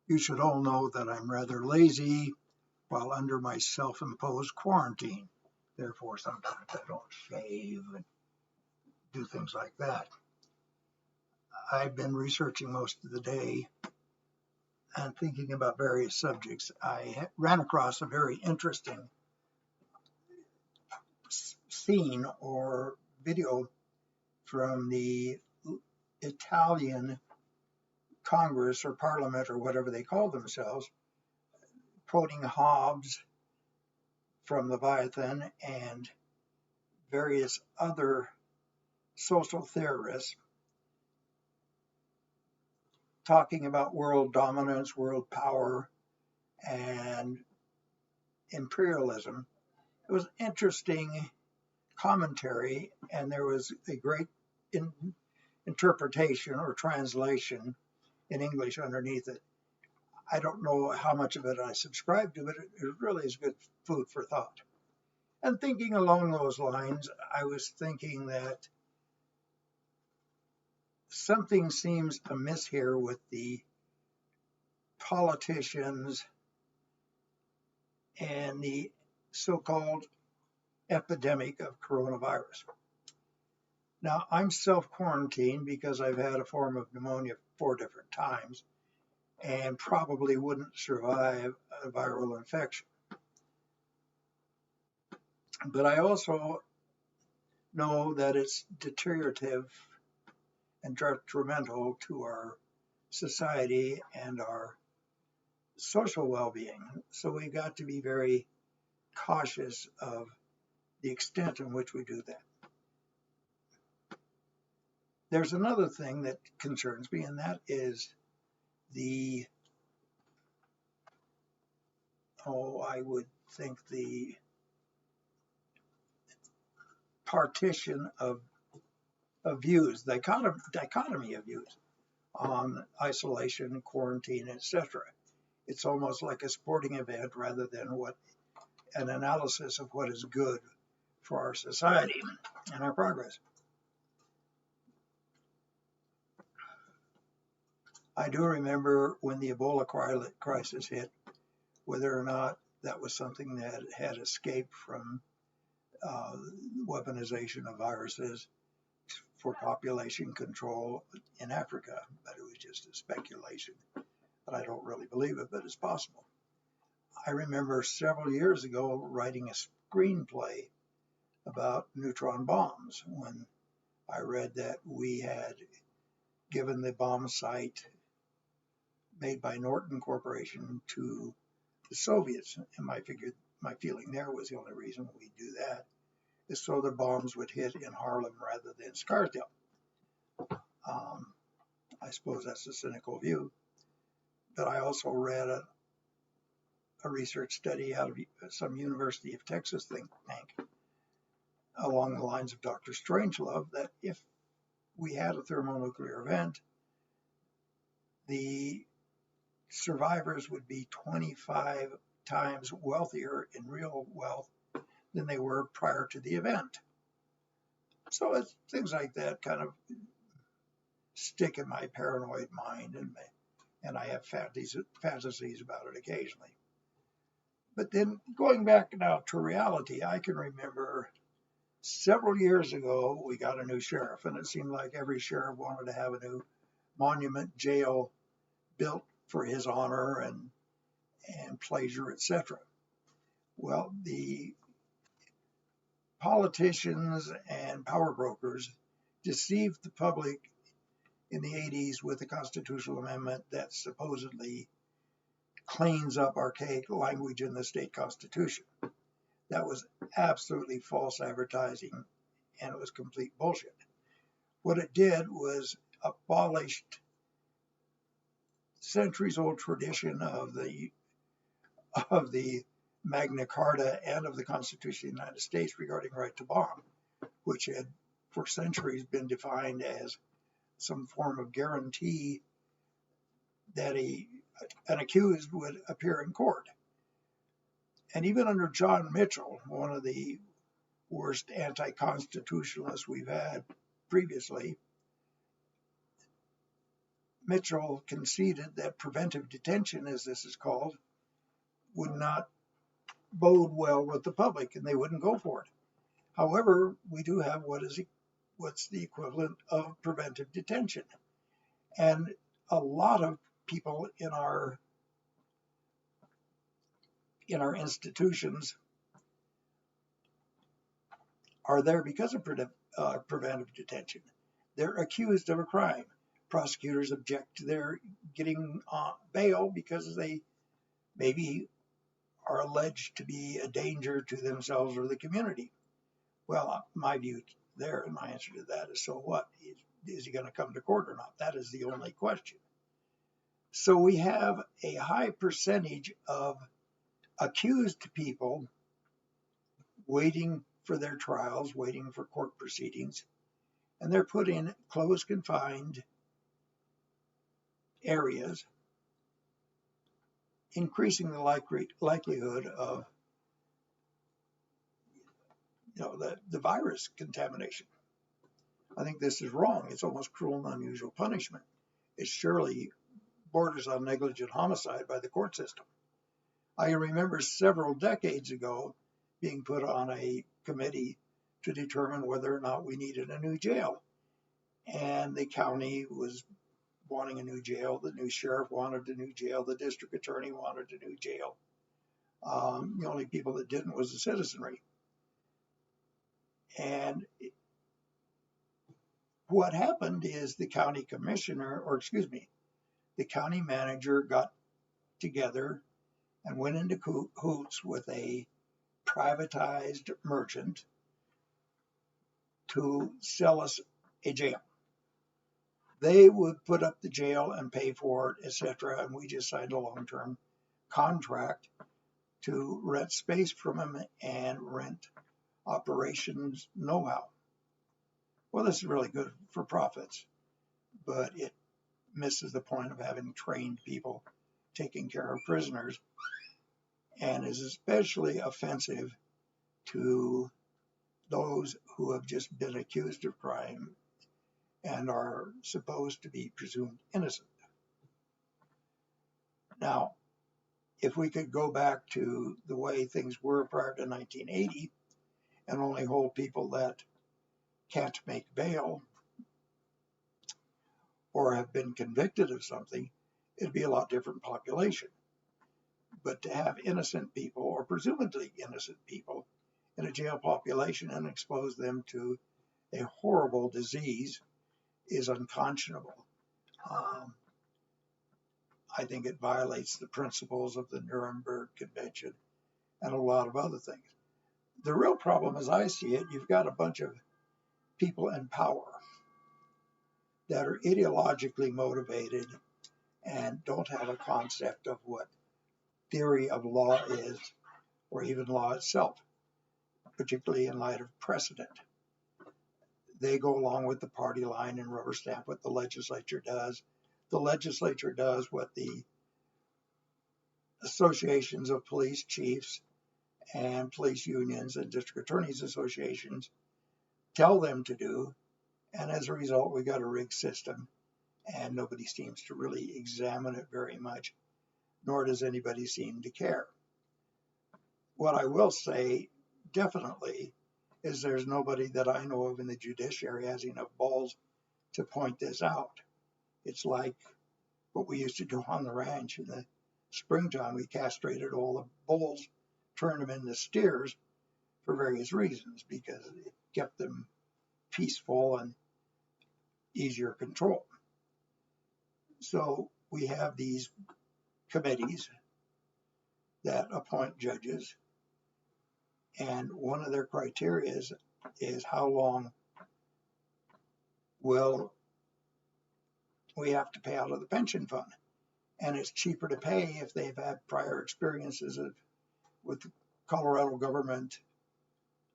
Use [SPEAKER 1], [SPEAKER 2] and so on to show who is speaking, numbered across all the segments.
[SPEAKER 1] You should all know that I'm rather lazy while under my self-imposed quarantine. Therefore, sometimes I don't shave and do things like that. I've been researching most of the day and thinking about various subjects. I ran across a very interesting scene or video from the Italian Congress or Parliament or whatever they call themselves, quoting Hobbes from Leviathan and various other social theorists, talking about world dominance, world power, and imperialism. It was interesting commentary, and there was a great interpretation or translation in English underneath it. I don't know how much of it I subscribe to, but it really is good food for thought. And thinking along those lines, I was thinking that something seems amiss here with the politicians and the so-called epidemic of coronavirus. Now, I'm self-quarantined because I've had a form of pneumonia 4 different times and probably wouldn't survive a viral infection. But I also know that it's deteriorative and detrimental to our society and our social well-being. So we've got to be very cautious of the extent in which we do that. There's another thing that concerns me, and that is the, I would think the partition of views, dichotomy of views on isolation, quarantine, etc. It's almost like a sporting event rather than an analysis of what is good for our society and our progress. I do remember when the Ebola crisis hit, whether or not that was something that had escaped from weaponization of viruses for population control in Africa, but it was just a speculation. But I don't really believe it, but it's possible. I remember several years ago writing a screenplay about neutron bombs when I read that we had given the bomb site made by Norton Corporation to the Soviets. And my feeling there was the only reason we do that is so the bombs would hit in Harlem rather than Scarsdale. I suppose that's a cynical view. But I also read a research study out of some University of Texas think tank along the lines of Dr. Strangelove that if we had a thermonuclear event, the survivors would be 25 times wealthier in real wealth than they were prior to the event. So it's things like that kind of stick in my paranoid mind, and I have fantasies about it occasionally. But then going back now to reality, I can remember several years ago we got a new sheriff, and it seemed like every sheriff wanted to have a new monument jail built for his honor and pleasure, etc. Well, the politicians and power brokers deceived the public in the 80s with a constitutional amendment that supposedly cleans up archaic language in the state constitution. That was absolutely false advertising, and it was complete bullshit. What it did was abolished centuries-old tradition of the Magna Carta and of the Constitution of the United States regarding right to bomb, which had for centuries been defined as some form of guarantee that an accused would appear in court. And even under John Mitchell, one of the worst anti-constitutionalists we've had previously, Mitchell conceded that preventive detention, as this is called, would not bode well with the public, and they wouldn't go for it. However, we do have what's the equivalent of preventive detention, and a lot of people in our institutions are there because of preventive detention. They're accused of a crime. Prosecutors object to their getting bail because they maybe are alleged to be a danger to themselves or the community. Well, my view there and my answer to that is, so what? Is he going to come to court or not? That is the only question. So we have a high percentage of accused people waiting for their trials, waiting for court proceedings, and they're put in closed, confined areas, increasing the likelihood of the virus contamination. I think this is wrong. It's almost cruel and unusual punishment. It surely borders on negligent homicide by the court system. I remember several decades ago being put on a committee to determine whether or not we needed a new jail. And the county was wanting a new jail. The new sheriff wanted a new jail. The district attorney wanted a new jail. The only people that didn't was the citizenry. And what happened is the county manager got together and went into cahoots with a privatized merchant to sell us a jail. They would put up the jail and pay for it, etc. And we just signed a long-term contract to rent space from them and rent operations know-how. Well, this is really good for profits, but it misses the point of having trained people taking care of prisoners, and is especially offensive to those who have just been accused of crime and are supposed to be presumed innocent. Now, if we could go back to the way things were prior to 1980 and only hold people that can't make bail or have been convicted of something, it'd be a lot different population. But to have innocent people, or presumably innocent people, in a jail population and expose them to a horrible disease is unconscionable. I think it violates the principles of the Nuremberg Convention and a lot of other things. The real problem, as I see it, you've got a bunch of people in power that are ideologically motivated and don't have a concept of what theory of law is, or even law itself, particularly in light of precedent. They go along with the party line and rubber stamp what the legislature does. The legislature does what the associations of police chiefs and police unions and district attorneys associations tell them to do. And as a result, we got a rigged system, and nobody seems to really examine it very much, nor does anybody seem to care. What I will say definitely is there's nobody that I know of in the judiciary has enough balls to point this out. It's like what we used to do on the ranch in the springtime. We castrated all the bulls, turned them into steers for various reasons, because it kept them peaceful and easier control. So we have these committees that appoint judges, and one of their criteria is how long will we have to pay out of the pension fund. And it's cheaper to pay if they've had prior experiences with Colorado government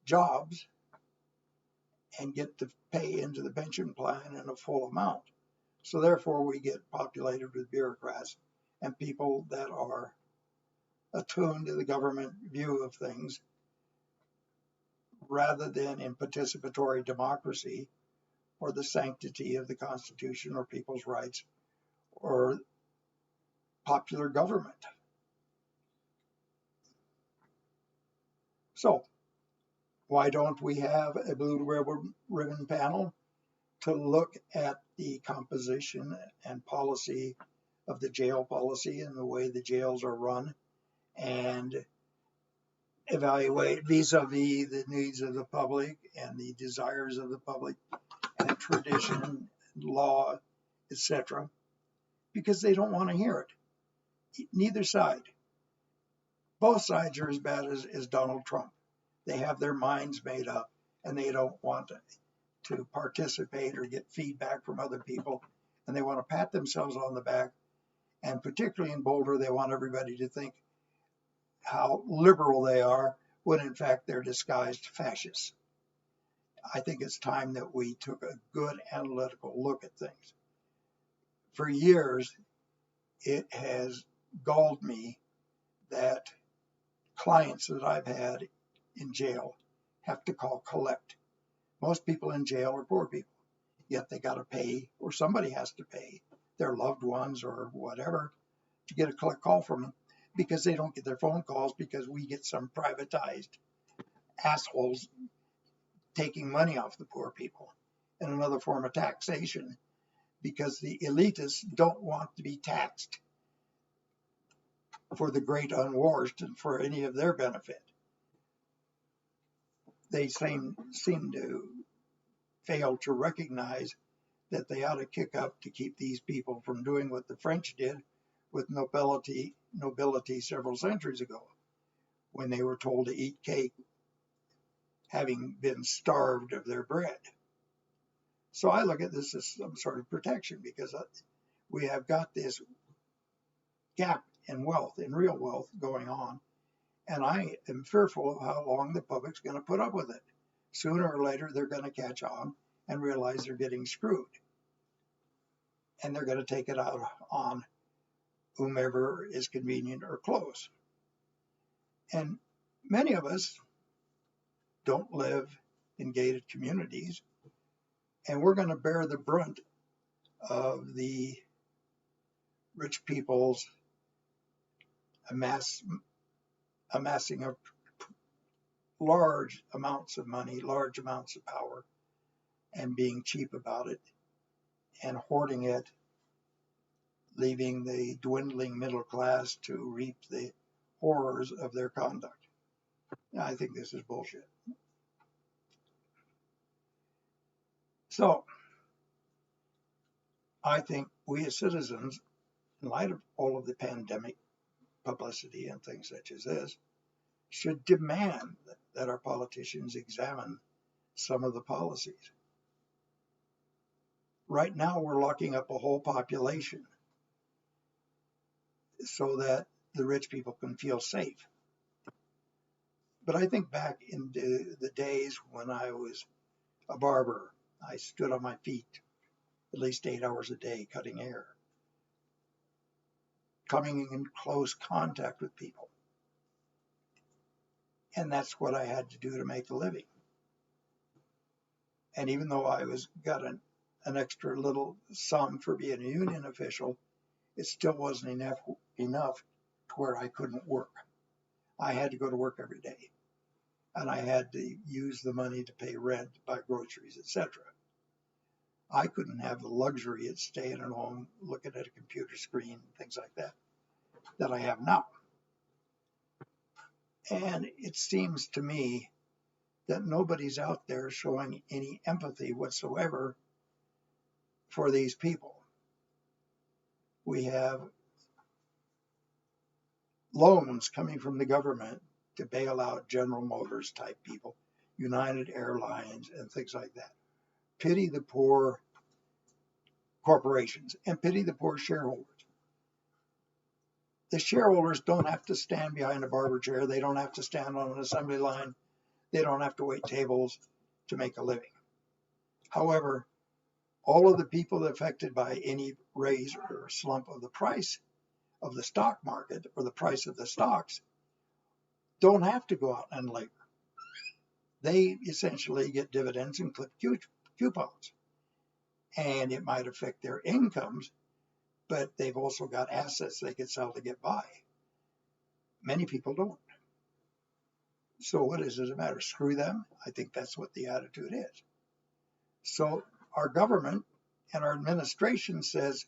[SPEAKER 1] jobs and get to pay into the pension plan in a full amount. So therefore we get populated with bureaucrats and people that are attuned to the government view of things, rather than in participatory democracy or the sanctity of the Constitution or people's rights or popular government. So why don't we have a blue ribbon panel to look at the composition and policy of the jail policy and the way the jails are run, and evaluate vis-a-vis the needs of the public and the desires of the public and tradition, law, etc., because they don't want to hear it. Neither side. Both sides are as bad as Donald Trump. They have their minds made up and they don't want to participate or get feedback from other people, and they want to pat themselves on the back, and particularly in Boulder, they want everybody to think how liberal they are when in fact they're disguised fascists. I think it's time that we took a good analytical look at things. For years, it has galled me that clients that I've had in jail have to call collect. Most people in jail are poor people, yet they got to pay, or somebody has to pay their loved ones or whatever to get a collect call from them, because they don't get their phone calls because we get some privatized assholes taking money off the poor people, and another form of taxation, because the elitists don't want to be taxed for the great unwashed and for any of their benefit. They seem to fail to recognize that they ought to kick up to keep these people from doing what the French did with nobility several centuries ago, when they were told to eat cake, having been starved of their bread. So I look at this as some sort of protection, because we have got this gap in wealth, in real wealth, going on, and I am fearful of how long the public's going to put up with it. Sooner or later, they're going to catch on and realize they're getting screwed, and they're going to take it out on whomever is convenient or close. And many of us don't live in gated communities, and we're going to bear the brunt of the rich people's amassing of large amounts of money, large amounts of power, and being cheap about it and hoarding it, leaving the dwindling middle class to reap the horrors of their conduct. I think this is bullshit. So I think we as citizens, in light of all of the pandemic publicity and things such as this, should demand that our politicians examine some of the policies. Right now, we're locking up a whole population so that the rich people can feel safe. But I think back in the days when I was a barber, I stood on my feet at least 8 hours a day cutting hair, coming in close contact with people. And that's what I had to do to make a living. And even though I got an extra little sum for being a union official, it still wasn't enough to where I couldn't work. I had to go to work every day, and I had to use the money to pay rent, buy groceries, etc. I couldn't have the luxury of staying at home looking at a computer screen, things like that I have now. And it seems to me that nobody's out there showing any empathy whatsoever for these people. We have loans coming from the government to bail out General Motors type people, United Airlines, and things like that. Pity the poor corporations and pity the poor shareholders. The shareholders don't have to stand behind a barber chair. They don't have to stand on an assembly line. They don't have to wait tables to make a living. However, all of the people affected by any raise or slump of the price of the stock market or the price of the stocks don't have to go out and labor. They essentially get dividends and clip coupons. And it might affect their incomes, but they've also got assets they could sell to get by. Many people don't. So what does it matter? Screw them? I think that's what the attitude is. So our government and our administration says,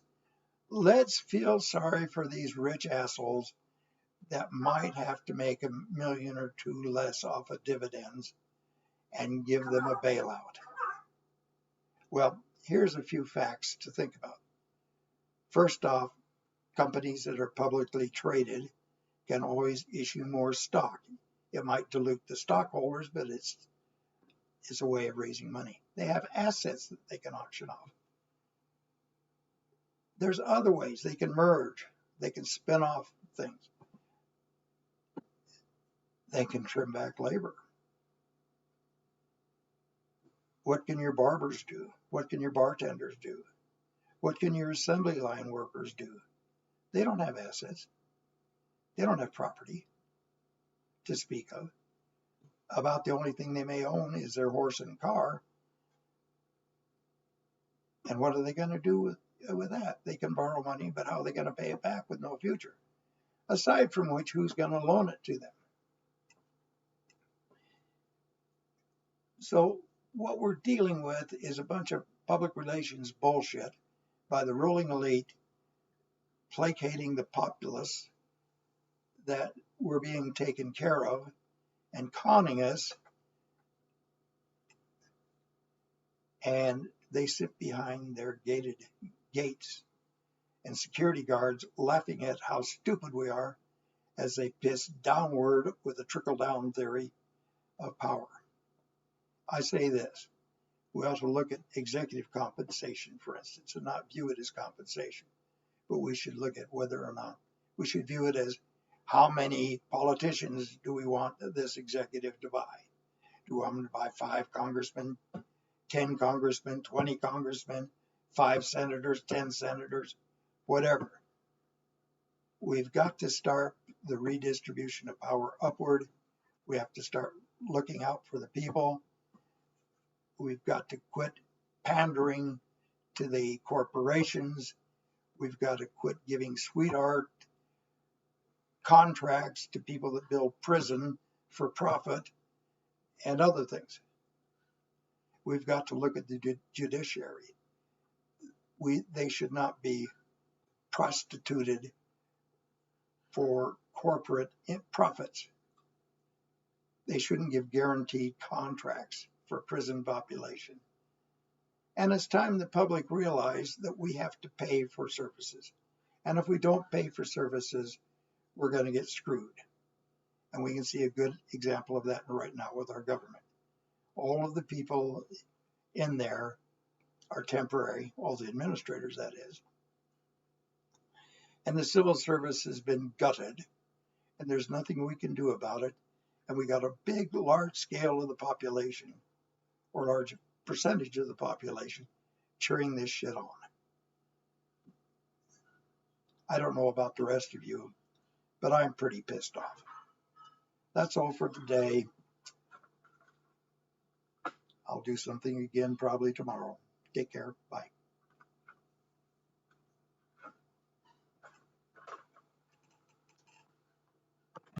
[SPEAKER 1] let's feel sorry for these rich assholes that might have to make $1 million or $2 million less off of dividends and give them a bailout. Well, here's a few facts to think about. First off, companies that are publicly traded can always issue more stock. It might dilute the stockholders, but it's a way of raising money. They have assets that they can auction off. There's other ways they can merge. They can spin off things. They can trim back labor. What can your barbers do? What can your bartenders do? What can your assembly line workers do? They don't have assets. They don't have property to speak of. About the only thing they may own is their horse and car. And what are they going to do with that? They can borrow money, but how are they going to pay it back with no future? Aside from which, who's going to loan it to them? So what we're dealing with is a bunch of public relations bullshit by the ruling elite, placating the populace that we're being taken care of and conning us, and they sit behind their gated gates and security guards laughing at how stupid we are as they piss downward with a trickle-down theory of power. I say this, we also look at executive compensation, for instance, and not view it as compensation, but we should look at whether or not, we should view it as how many politicians do we want this executive to buy? Do we want them to buy 5 congressmen, 10 congressmen, 20 congressmen, 5 senators, 10 senators, whatever. We've got to start the redistribution of power upward. We have to start looking out for the people. We've got to quit pandering to the corporations. We've got to quit giving sweetheart contracts to people that build prison for profit and other things. We've got to look at the judiciary. They should not be prostituted for corporate profits. They shouldn't give guaranteed contracts for prison population. And it's time the public realize that we have to pay for services. And if we don't pay for services, we're going to get screwed. And we can see a good example of that right now with our government. All of the people in there are temporary, all the administrators, that is. And the civil service has been gutted, and there's nothing we can do about it. And we got a large scale of the population, or large percentage of the population, cheering this shit on. I don't know about the rest of you, but I'm pretty pissed off. That's all for today. I'll do something again probably tomorrow. Take care. Bye.